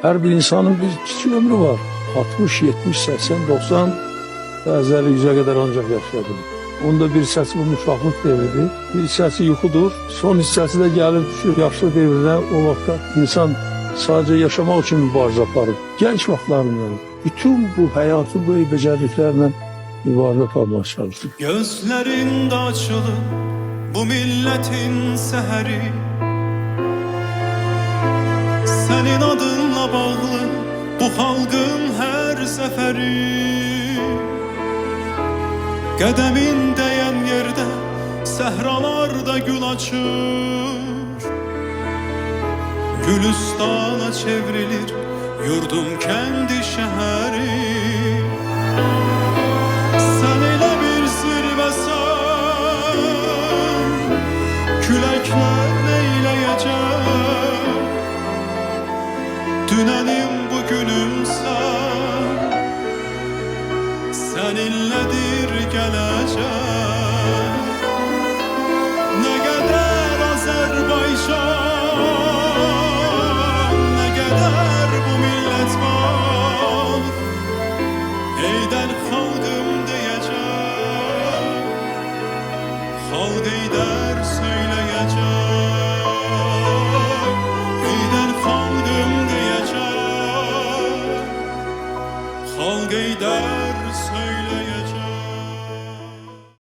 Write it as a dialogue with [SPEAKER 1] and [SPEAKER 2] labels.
[SPEAKER 1] Her bir insanın bir kiçik ömrü var. 60, 70, 80, 90, bəziləri 100'e kadar ancak yaşayabilir. Onda bir hissəsi bu uşaqlıq devridir, bir hissəsi yuxudur, son hissəsi də gəlir düşür yaşlı devrine. O vaxtda insan sadece yaşamak için mübarizə aparır. Genç vaxtlarından bütün bu hayatı bu becərliklərlə mübarizə aparmaya çalışır.
[SPEAKER 2] Gözlerinde açılır bu milletin seheri, senin adınla bağlı bu halkın her seferi. Qədemin değen yerde sehralarda gül açır, Gülüstana çevrilir yurdum kendi şehri.